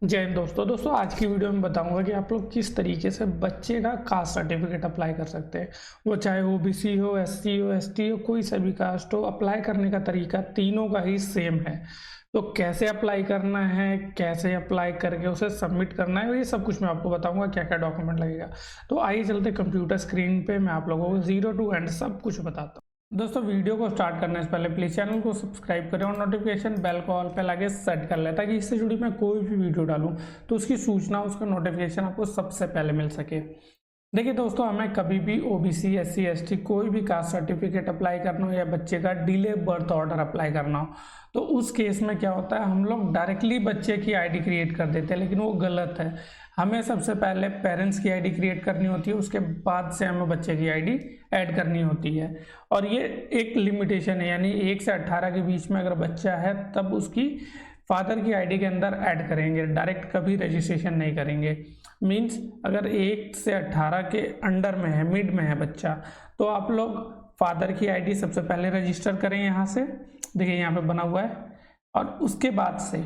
जय हिंद दोस्तों आज की वीडियो में बताऊंगा कि आप लोग किस तरीके से बच्चे का कास्ट सर्टिफिकेट अप्लाई कर सकते हैं। वो चाहे ओबीसी हो, एससी हो, एसटी हो, कोई सा भी कास्ट हो, अप्लाई करने का तरीका तीनों का ही सेम है। तो कैसे अप्लाई करना है, कैसे अप्लाई करके उसे सबमिट करना है, ये सब कुछ मैं आपको बताऊंगा, क्या क्या डॉक्यूमेंट लगेगा। तो आइए चलते कंप्यूटर स्क्रीन पे, मैं आप लोगों को जीरो टू एंड सब कुछ बताता हूँ। दोस्तों वीडियो को स्टार्ट करने से पहले प्लीज़ चैनल को सब्सक्राइब करें और नोटिफिकेशन बेल को ऑल पे लगे सेट कर लें, ताकि इससे जुड़ी मैं कोई भी वीडियो डालूं तो उसकी सूचना, उसका नोटिफिकेशन आपको सबसे पहले मिल सके। देखिए दोस्तों, हमें कभी भी ओबीसी, एससी, एसटी कोई भी कास्ट सर्टिफिकेट अप्लाई करना हो या बच्चे का डिले बर्थ ऑर्डर अप्लाई करना हो, तो उस केस में क्या होता है, हम लोग डायरेक्टली बच्चे की आईडी क्रिएट कर देते हैं, लेकिन वो गलत है। हमें सबसे पहले पेरेंट्स की आईडी क्रिएट करनी होती है, उसके बाद से हमें बच्चे की आईडी ऐड करनी होती है। और ये एक लिमिटेशन है, यानी 1 से 18 के बीच में अगर बच्चा है तब उसकी फादर की आईडी के अंदर ऐड करेंगे, डायरेक्ट कभी रजिस्ट्रेशन नहीं करेंगे। मीन्स अगर 1 से 18 के अंडर में है, मिड में है बच्चा, तो आप लोग फादर की आईडी सबसे पहले रजिस्टर करें यहाँ से, देखिए यहाँ पे बना हुआ है, और उसके बाद से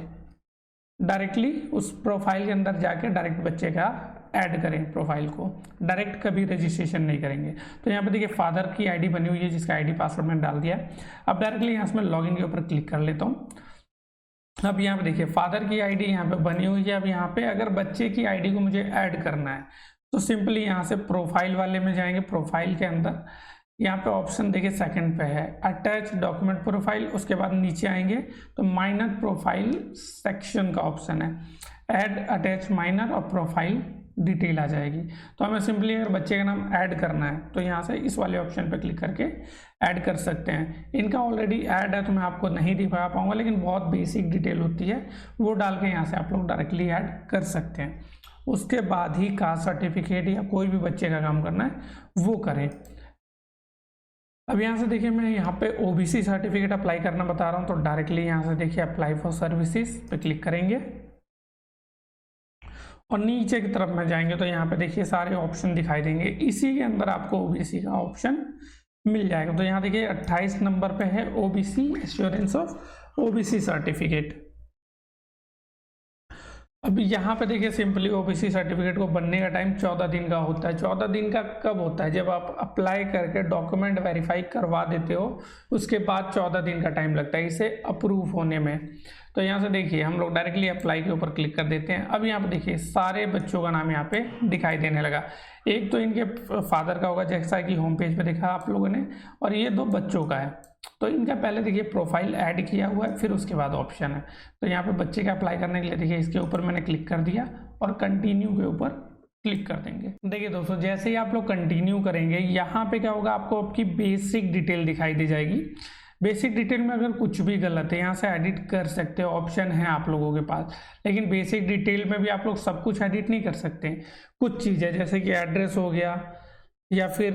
डायरेक्टली उस प्रोफाइल के अंदर जाके डायरेक्ट बच्चे का ऐड करें, प्रोफाइल को डायरेक्ट कभी रजिस्ट्रेशन नहीं करेंगे। तो यहाँ पे देखिए फादर की आईडी बनी हुई है, जिसका आईडी पासवर्ड मैंने डाल दिया है। अब डायरेक्टली यहाँ से मैं लॉगिन के ऊपर क्लिक कर लेता हूँ। अब यहाँ पे देखिए फादर की आईडी यहाँ पे बनी हुई है। अब यहाँ पे अगर बच्चे की आईडी को मुझे ऐड करना है तो सिंपली यहाँ से प्रोफाइल वाले में जाएंगे। प्रोफाइल के अंदर यहाँ पे ऑप्शन देखिए सेकंड पे है अटैच डॉक्यूमेंट प्रोफाइल, उसके बाद नीचे आएंगे तो माइनर प्रोफाइल सेक्शन का ऑप्शन है, ऐड अटैच माइनर और प्रोफाइल डिटेल आ जाएगी। तो हमें सिंपली अगर बच्चे का नाम ऐड करना है तो यहाँ से इस वाले ऑप्शन पे क्लिक करके ऐड कर सकते हैं। इनका ऑलरेडी ऐड है तो मैं आपको नहीं दिखा पाऊंगा, लेकिन बहुत बेसिक डिटेल होती है, वो डाल के यहाँ से आप लोग डायरेक्टली ऐड कर सकते हैं। उसके बाद ही कास्ट सर्टिफिकेट या कोई भी बच्चे का काम करना है वो करें। अब यहाँ से देखिए मैं यहाँ पे ओबीसी सर्टिफिकेट अप्लाई करना बता रहा हूँ, तो डायरेक्टली यहाँ से देखिए अप्लाई फॉर सर्विसेज पे क्लिक करेंगे और नीचे की तरफ में जाएंगे तो यहाँ पे देखिए सारे ऑप्शन दिखाई देंगे। इसी के अंदर आपको ओबीसी का ऑप्शन मिल जाएगा। तो यहाँ देखिए 28 नंबर पे है OBC assurance of OBC certificate. अब यहाँ पे देखिए सिंपली ओबीसी सर्टिफिकेट को बनने का टाइम 14 दिन का होता है। 14 दिन का कब होता है, जब आप अप्लाई करके डॉक्यूमेंट वेरीफाई करवा देते हो, उसके बाद 14 दिन का टाइम लगता है इसे अप्रूव होने में। तो यहाँ से देखिए हम लोग डायरेक्टली अप्लाई के ऊपर क्लिक कर देते हैं। अब यहाँ पे देखिए सारे बच्चों का नाम यहाँ पे दिखाई देने लगा। एक तो इनके फादर का होगा, जैसा कि होम पेज पे देखा आप लोगों ने, और ये 2 बच्चों का है। तो इनका पहले देखिए प्रोफाइल ऐड किया हुआ है, फिर उसके बाद ऑप्शन है। तो यहाँ पे बच्चे का अप्लाई करने के लिए देखिए इसके ऊपर मैंने क्लिक कर दिया और कंटिन्यू के ऊपर क्लिक कर देंगे। देखिए दोस्तों, जैसे ही आप लोग कंटिन्यू करेंगे, यहाँ पे क्या होगा, आपको आपकी बेसिक डिटेल दिखाई दी जाएगी। बेसिक डिटेल में अगर कुछ भी गलत है यहाँ से एडिट कर सकते हो, ऑप्शन है आप लोगों के पास, लेकिन बेसिक डिटेल में भी आप लोग सब कुछ एडिट नहीं कर सकते। कुछ चीज़ें जैसे कि एड्रेस हो गया या फिर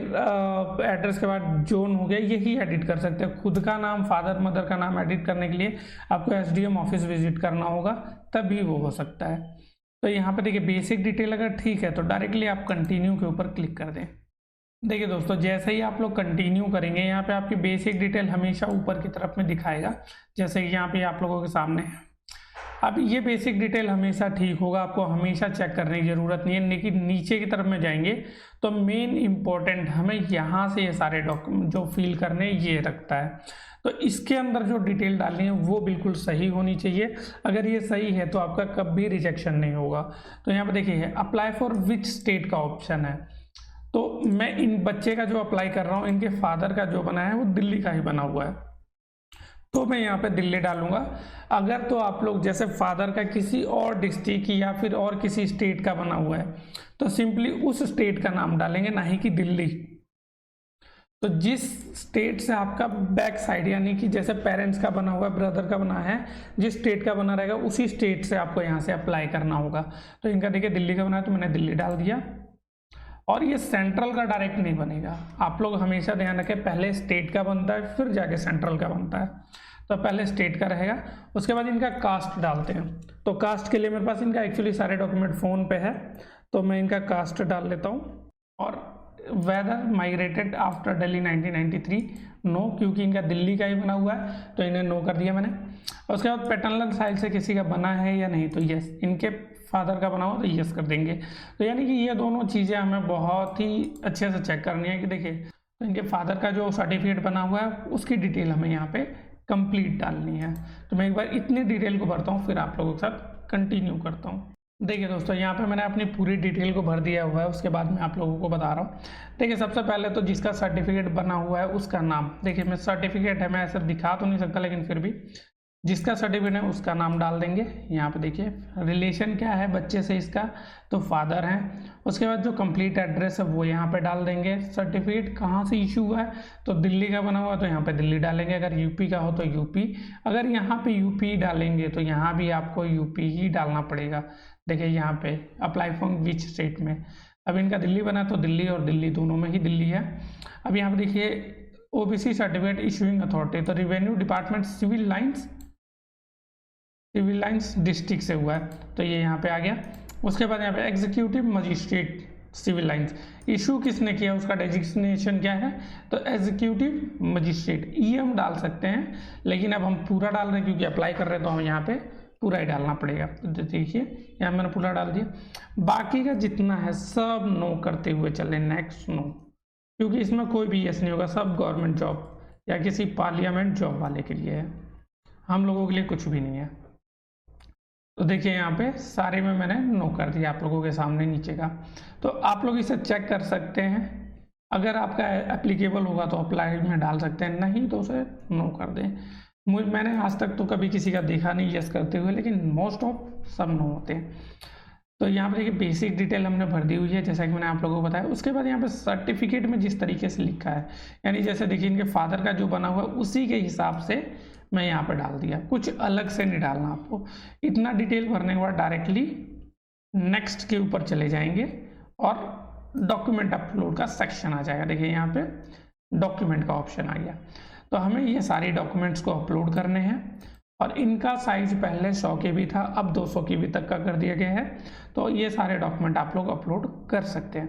एड्रेस के बाद जोन हो गया, यही एडिट कर सकते हैं। खुद का नाम, फादर मदर का नाम एडिट करने के लिए आपको एसडीएम ऑफिस विजिट करना होगा, तभी वो हो सकता है। तो यहाँ पे देखिए बेसिक डिटेल अगर ठीक है तो डायरेक्टली आप कंटिन्यू के ऊपर क्लिक कर दें। देखिए दोस्तों, जैसे ही आप लोग कंटिन्यू करेंगे, यहाँ पे आपकी बेसिक डिटेल हमेशा ऊपर की तरफ में दिखाएगा, जैसे कि यहाँ पे आप लोगों के सामने है। अब ये बेसिक डिटेल हमेशा ठीक होगा, आपको हमेशा चेक करने की ज़रूरत नहीं है। लेकिन नीचे की तरफ में जाएंगे तो मेन इंपॉर्टेंट हमें यहाँ से ये सारे डॉक्यूमेंट जो फिल करने ये रखता है। तो इसके अंदर जो डिटेल डालनी है वो बिल्कुल सही होनी चाहिए। अगर ये सही है तो आपका कभी रिजेक्शन नहीं होगा। तो यहाँ पर देखिए अप्लाई फॉर विच स्टेट का ऑप्शन है। तो मैं इन बच्चे का जो अप्लाई कर रहा हूँ, इनके फादर का जो बना है वो दिल्ली का ही बना हुआ है, तो मैं यहाँ पे दिल्ली डालूंगा। अगर तो आप लोग जैसे फादर का किसी और डिस्ट्रिक्ट या फिर और किसी स्टेट का बना हुआ है तो सिंपली उस स्टेट का नाम डालेंगे, ना ही कि दिल्ली। तो जिस स्टेट से आपका बैक साइड, यानी कि जैसे पेरेंट्स का बना हुआ है, ब्रदर का बना है, जिस स्टेट का बना रहेगा उसी स्टेट से आपको यहाँ से अप्लाई करना होगा। तो इनका देखिए दिल्ली का बना है तो मैंने दिल्ली डाल दिया। और ये सेंट्रल का डायरेक्ट नहीं बनेगा, आप लोग हमेशा ध्यान रखें, पहले स्टेट का बनता है फिर जाके सेंट्रल का बनता है। तो पहले स्टेट का रहेगा, उसके बाद इनका कास्ट डालते हैं। तो कास्ट के लिए मेरे पास इनका एक्चुअली सारे डॉक्यूमेंट फ़ोन पे है, तो मैं इनका कास्ट डाल लेता हूँ। और whether migrated after Delhi 1993, no, क्योंकि इनका दिल्ली का ही बना हुआ है तो इन्हें नो कर दिया मैंने। और उसके बाद पैटर्नल साइड से किसी का बना है या नहीं तो यस, इनके फादर का बना हुआ तो यस कर देंगे। तो यानी कि ये दोनों चीज़ें हमें बहुत ही अच्छे से चेक करनी है कि देखिए तो इनके फादर का जो सर्टिफिकेट बना हुआ है उसकी डिटेल हमें यहाँ पे कंप्लीट डालनी है। तो मैं एक बार इतनी डिटेल को भरता हूँ फिर आप लोगों के साथ कंटिन्यू करता हूँ। देखिए दोस्तों यहाँ पे मैंने अपनी पूरी डिटेल को भर दिया हुआ है, उसके बाद मैं आप लोगों को बता रहा हूँ। देखिए सबसे पहले तो जिसका सर्टिफिकेट बना हुआ है उसका नाम, देखिए मैं सर्टिफिकेट है मैं ऐसे दिखा तो नहीं सकता लेकिन फिर भी जिसका सर्टिफिकेट है उसका नाम डाल देंगे। यहाँ पे देखिए रिलेशन क्या है बच्चे से इसका, तो फादर हैं। उसके बाद जो कंप्लीट एड्रेस है वो यहाँ पे डाल देंगे। सर्टिफिकेट कहाँ से इशू हुआ है तो दिल्ली का बना हुआ है तो यहाँ पे दिल्ली डालेंगे, अगर यूपी का हो तो यूपी, अगर यहाँ पे यूपी डालेंगे तो यहाँ भी आपको यूपी ही डालना पड़ेगा। देखिए यहाँ पे अप्लाई फ्रॉम विच स्टेट में, अब इनका दिल्ली बना तो दिल्ली और दिल्ली दोनों में ही दिल्ली है। अब यहाँ पे देखिए ओबीसी सर्टिफिकेट इशूइंग अथॉरिटी, तो revenue department civil lines district से हुआ है तो ये यहाँ पे आ गया। उसके बाद यहाँ पे executive magistrate civil lines, issue किसने किया उसका डेजिग्नेशन क्या है तो एग्जीक्यूटिव मजिस्ट्रेट, ईएम डाल सकते हैं लेकिन अब हम पूरा डाल रहे हैं क्योंकि अप्लाई कर रहे हैं तो हमें यहाँ पे पूरा ही डालना पड़ेगा। तो देखिए यहाँ मैंने पूरा डाल दिया। बाकी का जितना है सब नो करते हुए चले, नेक्स्ट नो, क्योंकि इसमें कोई भी यस नहीं होगा, सब गवर्नमेंट जॉब या किसी पार्लियामेंट जॉब वाले के लिए है, हम लोगों के लिए कुछ भी नहीं है। तो देखिए यहाँ पे सारे में मैंने नो कर दिया आप लोगों के सामने नीचे का। तो आप लोग इसे चेक कर सकते हैं, अगर आपका एप्लीकेबल होगा तो अप्लाई में डाल सकते हैं, नहीं तो उसे नो कर दें। मैंने आज तक तो कभी किसी का देखा नहीं यस करते हुए, लेकिन मोस्ट ऑफ सब नो होते हैं। तो यहाँ पर देखिए बेसिक डिटेल हमने भर दी हुई है जैसा कि मैंने आप लोगों को बताया। उसके बाद यहाँ पे सर्टिफिकेट में जिस तरीके से लिखा है, यानी जैसे देखिए इनके फादर का जो बना हुआ है उसी के हिसाब से मैं यहाँ पे डाल दिया, कुछ अलग से नहीं डालना आपको। इतना डिटेल भरने के बाद डायरेक्टली नेक्स्ट के ऊपर चले जाएंगे और डॉक्यूमेंट अपलोड का सेक्शन आ जाएगा। देखिए यहाँ पे डॉक्यूमेंट का ऑप्शन आ गया, तो हमें ये सारी डॉक्यूमेंट्स को अपलोड करने हैं और इनका साइज पहले 100 KB था, अब 200 KB तक का कर दिया गया है। तो ये सारे डॉक्यूमेंट आप लोग अपलोड कर सकते हैं।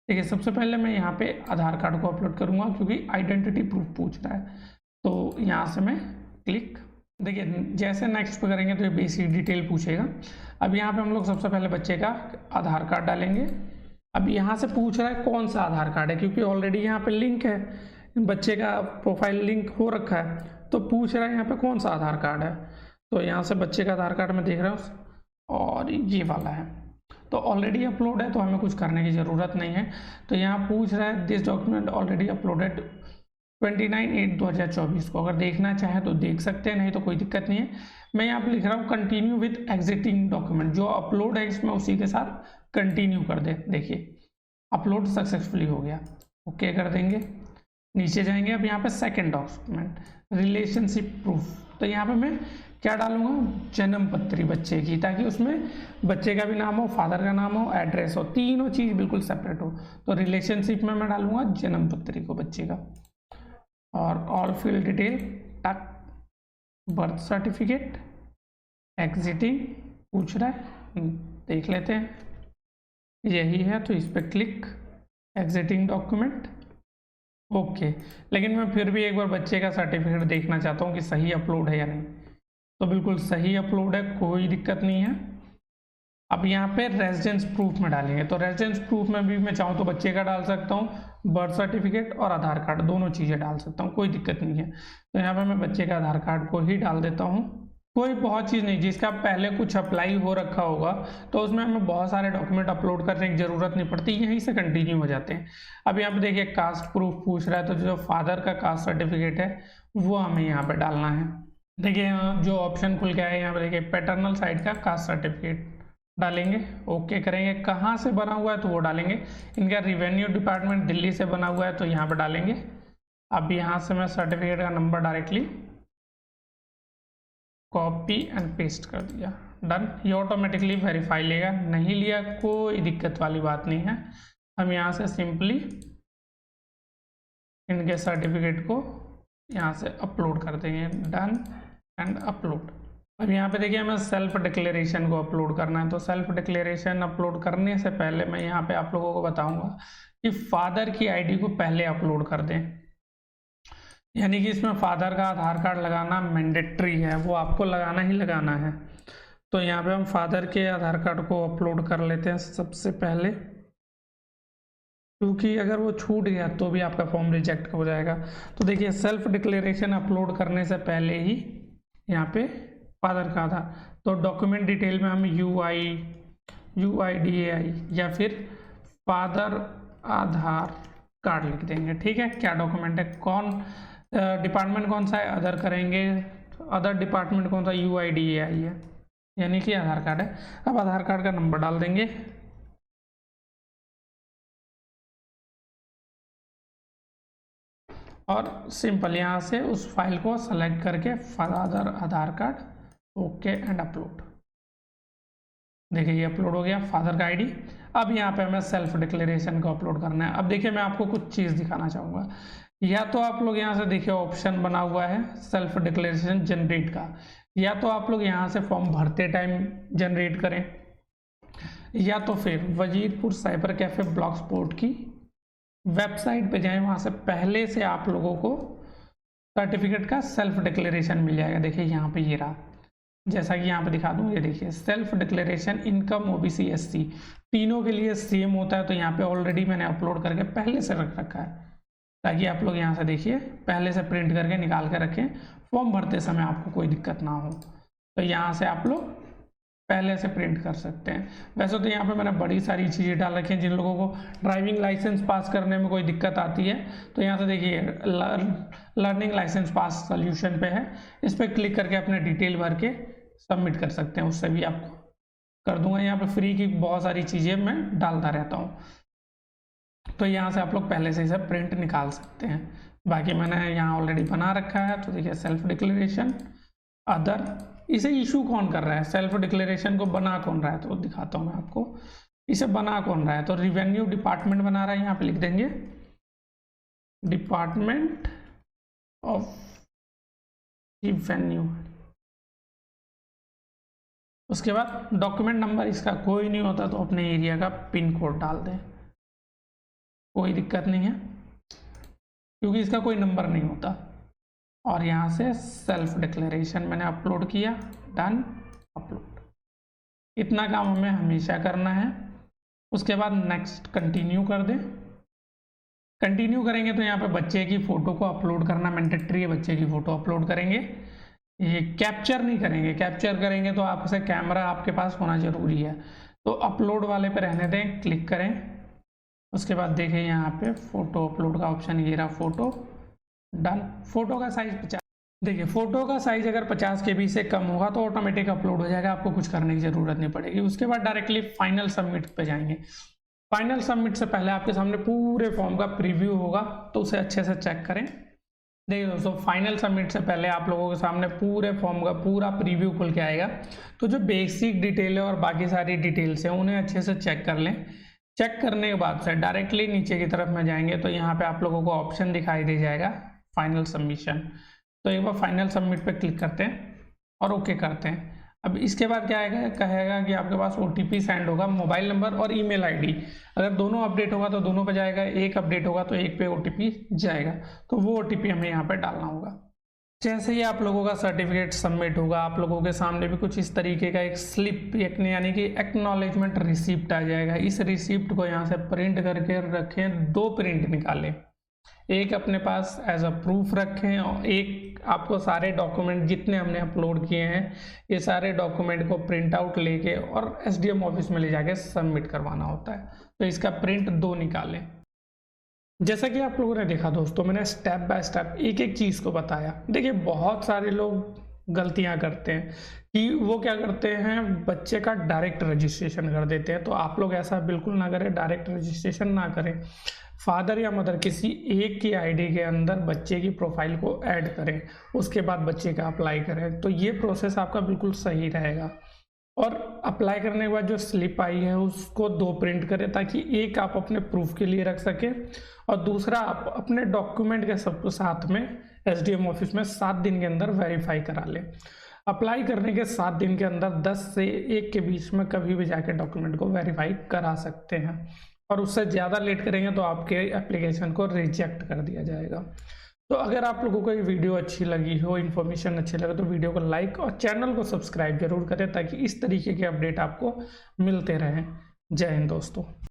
देखिए सबसे पहले मैं यहाँ पे आधार कार्ड को अपलोड करूँगा क्योंकि आइडेंटिटी प्रूफ पूछ रहा है, तो यहाँ से मैं क्लिक, देखिए जैसे नेक्स्ट पे करेंगे तो ये बेसिक डिटेल पूछेगा। अब यहाँ पे हम लोग सबसे पहले बच्चे का आधार कार्ड डालेंगे। अब यहाँ से पूछ रहा है कौन सा आधार कार्ड है, क्योंकि ऑलरेडी यहाँ पे लिंक है, बच्चे का प्रोफाइल लिंक हो रखा है, तो पूछ रहा है यहाँ पे कौन सा आधार कार्ड है। तो यहाँ से बच्चे का आधार कार्ड मैं देख रहा हूँ और ये वाला है, तो ऑलरेडी अपलोड है तो हमें कुछ करने की ज़रूरत नहीं है। तो यहाँ पूछ रहा है दिस डॉक्यूमेंट ऑलरेडी अपलोडेड 29/8/2024 को, अगर देखना चाहे तो देख सकते हैं, नहीं तो कोई दिक्कत नहीं है। मैं यहाँ पे लिख रहा हूँ कंटिन्यू विद एग्जिटिंग डॉक्यूमेंट, जो अपलोड है इसमें उसी के साथ कंटिन्यू कर दे। देखिए अपलोड सक्सेसफुली हो गया, ओके कर देंगे, नीचे जाएंगे। अब यहाँ पे सेकंड डॉक्यूमेंट रिलेशनशिप प्रूफ, तो यहाँ पे मैं क्या डालूंगा जन्म पत्री बच्चे की, ताकि उसमें बच्चे का भी नाम हो, फादर का नाम हो, एड्रेस हो, तीनों चीज़ बिल्कुल सेपरेट हो। तो रिलेशनशिप में मैं डालूंगा जन्म पत्री को बच्चे का, और ऑल फील्ड डिटेल टक, बर्थ सर्टिफिकेट, एग्जिटिंग पूछ रहा है, देख लेते हैं यही है तो इस पर क्लिक, एग्जिटिंग डॉक्यूमेंट, ओके। लेकिन मैं फिर भी एक बार बच्चे का सर्टिफिकेट देखना चाहता हूँ कि सही अपलोड है या नहीं, तो बिल्कुल सही अपलोड है, कोई दिक्कत नहीं है। अब यहाँ पे रेजिडेंस प्रूफ में डालेंगे, तो रेजिडेंस प्रूफ में भी मैं चाहूँ तो बच्चे का डाल सकता हूँ, बर्थ सर्टिफिकेट और आधार कार्ड दोनों चीज़ें डाल सकता हूँ, कोई दिक्कत नहीं है। तो यहाँ पे मैं बच्चे का आधार कार्ड को ही डाल देता हूँ। कोई बहुत चीज़ नहीं, जिसका पहले कुछ अप्लाई हो रखा होगा तो उसमें हमें बहुत सारे डॉक्यूमेंट अपलोड करने की ज़रूरत नहीं पड़ती, यहीं से कंटिन्यू हो जाते हैं। अब यहाँ पे देखिए कास्ट प्रूफ पूछ रहा है, तो जो फादर का कास्ट सर्टिफिकेट है वो हमें यहाँ पे डालना है। देखिए यहाँ जो ऑप्शन खुल गया है, यहाँ पे देखिए पैटर्नल साइड का कास्ट सर्टिफिकेट डालेंगे, ओके करेंगे। कहाँ से बना हुआ है तो वो डालेंगे, इनका रिवेन्यू डिपार्टमेंट दिल्ली से बना हुआ है तो यहाँ पे डालेंगे। अब यहाँ से मैं सर्टिफिकेट का number directly copy and paste कर दिया, डन। ये ऑटोमेटिकली वेरीफाई लेगा, नहीं लिया कोई दिक्कत वाली बात नहीं है। हम यहाँ से सिंपली इनके सर्टिफिकेट को यहाँ से अपलोड कर देंगे, डन एंड अपलोड। अब यहाँ पे देखिए हमें सेल्फ डिक्लेरेशन को अपलोड करना है, तो सेल्फ डिक्लेरेशन अपलोड करने से पहले मैं यहाँ पे आप लोगों को बताऊंगा कि फादर की आईडी को पहले अपलोड कर दें। यानी कि इसमें फादर का आधार कार्ड लगाना मैंडेटरी है, वो आपको लगाना ही लगाना है। तो यहाँ पे हम फादर के आधार कार्ड को अपलोड कर लेते हैं सबसे पहले, क्योंकि अगर वो छूट गया तो भी आपका फॉर्म रिजेक्ट हो जाएगा। तो देखिए सेल्फ डिक्लेरेशन अपलोड करने से पहले ही यहाँ पे फादर का आधार, तो डॉक्यूमेंट डिटेल में हम UIDAI या फिर फादर आधार कार्ड लिख देंगे। ठीक है, क्या डॉक्यूमेंट है, कौन डिपार्टमेंट कौन सा है, अदर करेंगे, अदर डिपार्टमेंट कौन सा, UIDAI है, यानी कि आधार कार्ड है। अब आधार कार्ड का नंबर डाल देंगे, और सिंपल यहाँ से उस फाइल को सेलेक्ट करके father Aadhaar card, okay and upload. देखिए ये अपलोड हो गया फादर का आईडी। अब यहाँ पे हमें सेल्फ डिक्लेरेशन को अपलोड करना है। अब देखिए मैं आपको कुछ चीज़ दिखाना चाहूँगा, या तो आप लोग यहाँ से देखिए ऑप्शन बना हुआ है सेल्फ डिक्लेरेशन जनरेट का, या तो आप लोग यहाँ से फॉर्म भरते टाइम जनरेट करें, या तो फिर Wazirpur cyber cafe block sport की वेबसाइट पे जाएं, वहाँ से पहले से आप लोगों को सर्टिफिकेट का सेल्फ डिक्लेरेशन मिल जाएगा। देखिए यहाँ पे ये रहा, जैसा कि यहाँ पे दिखा दूँ, ये देखिए self declaration income OBC SC तीनों के लिए सेम होता है। तो यहाँ पे ऑलरेडी मैंने अपलोड करके पहले से रख रखा है, ताकि आप लोग यहाँ से देखिए पहले से प्रिंट करके निकाल के रखें, फॉर्म भरते समय आपको कोई दिक्कत ना हो। तो यहाँ से आप लोग पहले से प्रिंट कर सकते हैं। वैसे तो यहाँ पे मैंने बड़ी सारी चीज़ें डाल रखी हैं, जिन लोगों को ड्राइविंग लाइसेंस पास करने में कोई दिक्कत आती है तो यहाँ से देखिए लर्निंग लाइसेंस पास सोल्यूशन पे है, इस पर क्लिक करके अपने डिटेल भर के सबमिट कर सकते हैं, उससे भी आपको कर दूंगा। यहाँ पे फ्री की बहुत सारी चीज़ें मैं डालता रहता हूँ, तो यहाँ से आप लोग पहले से ही सब प्रिंट निकाल सकते हैं। बाकी मैंने यहाँ ऑलरेडी बना रखा है। तो देखिए सेल्फ डिक्लेरेशन अदर, इसे इशू कौन कर रहा है, सेल्फ डिक्लेरेशन को बना कौन रहा है, तो दिखाता हूँ मैं आपको इसे बना कौन रहा है। तो रिवेन्यू डिपार्टमेंट बना रहा है, यहाँ पे लिख देंगे डिपार्टमेंट ऑफ रिवेन्यू। उसके बाद डॉक्यूमेंट नंबर इसका कोई नहीं होता, तो अपने एरिया का पिन कोड डाल दें, कोई दिक्कत नहीं है क्योंकि इसका कोई नंबर नहीं होता। और यहाँ से सेल्फ डिक्लेरेशन मैंने अपलोड किया, डन अपलोड। इतना काम हमें हमेशा करना है। उसके बाद नेक्स्ट कंटिन्यू कर दें। कंटिन्यू करेंगे तो यहाँ पे बच्चे की फ़ोटो को अपलोड करना मैंडेटरी है, बच्चे की फ़ोटो अपलोड करेंगे। ये कैप्चर नहीं करेंगे, कैप्चर करेंगे तो आपसे कैमरा आपके पास होना ज़रूरी है। तो अपलोड वाले पे रहने दें, क्लिक करें। उसके बाद देखें यहाँ पे फ़ोटो अपलोड का ऑप्शन, ये रहा फ़ोटो, डन। फोटो का साइज 50, देखिए फोटो का साइज अगर 50 KB से कम होगा तो ऑटोमेटिक अपलोड हो जाएगा, आपको कुछ करने की जरूरत नहीं पड़ेगी। उसके बाद डायरेक्टली फाइनल सबमिट पे जाएंगे। फाइनल सबमिट से पहले आपके सामने पूरे फॉर्म का प्रीव्यू होगा, तो उसे अच्छे से चेक करें। देखिए दोस्तों, फाइनल सबमिट से पहले आप लोगों के सामने पूरे फॉर्म का पूरा प्रीव्यू खुल के आएगा। तो जो बेसिक डिटेल है और बाकी सारी डिटेल्स हैं उन्हें अच्छे से चेक कर लें। चेक करने के बाद से डायरेक्टली नीचे की तरफ में जाएंगे तो यहाँ पे आप लोगों को ऑप्शन दिखाई दे जाएगा फाइनल सबमिशन। तो एक बार फाइनल सबमिट पे क्लिक करते हैं और ओके करते हैं। अब इसके बाद क्या आएगा, कहेगा कि आपके पास OTP सेंड होगा, मोबाइल नंबर और ईमेल आईडी। अगर दोनों अपडेट होगा तो दोनों पे जाएगा, एक अपडेट होगा तो एक पे OTP जाएगा। तो वो OTP हमें यहाँ पे डालना होगा। जैसे ही आप लोगों का सर्टिफिकेट सबमिट होगा, आप लोगों के सामने भी कुछ इस तरीके का एक स्लिप यानी कि एक्नॉलेजमेंट रिसिप्ट आ जाएगा। इस रिसिप्ट को यहाँ से प्रिंट करके रखें, 2 प्रिंट निकालें, एक अपने पास एज अ प्रूफ रखें और एक आपको सारे डॉक्यूमेंट जितने हमने अपलोड किए हैं ये सारे डॉक्यूमेंट को प्रिंट आउट लेके और SDM ऑफिस में ले जाके सबमिट करवाना होता है। तो इसका प्रिंट 2 निकालें। जैसा कि आप लोगों ने देखा दोस्तों, मैंने स्टेप बाय स्टेप एक एक चीज़ को बताया। देखिए बहुत सारे लोग गलतियां करते हैं कि वो क्या करते हैं, बच्चे का डायरेक्ट रजिस्ट्रेशन कर देते हैं। तो आप लोग ऐसा बिल्कुल ना करें, डायरेक्ट रजिस्ट्रेशन ना करें। फादर या मदर किसी एक की आईडी के अंदर बच्चे की प्रोफाइल को ऐड करें, उसके बाद बच्चे का अप्लाई करें। तो ये प्रोसेस आपका बिल्कुल सही रहेगा। और अप्लाई करने के बाद जो स्लिप आई है उसको 2 प्रिंट करें, ताकि एक आप अपने प्रूफ के लिए रख सकें और दूसरा आप अपने डॉक्यूमेंट के सब साथ में SDM ऑफिस में 7 दिन के अंदर वेरीफाई करा लें। अप्लाई करने के 7 दिन के अंदर 10 से 1 के बीच में कभी भी जाके डॉक्यूमेंट को वेरीफाई करा सकते हैं, और उससे ज़्यादा लेट करेंगे तो आपके एप्लीकेशन को रिजेक्ट कर दिया जाएगा। तो अगर आप लोगों को ये वीडियो अच्छी लगी हो, इन्फॉर्मेशन अच्छी लगे, तो वीडियो को लाइक और चैनल को सब्सक्राइब जरूर करें ताकि इस तरीके के अपडेट आपको मिलते रहें। जय हिंद दोस्तों।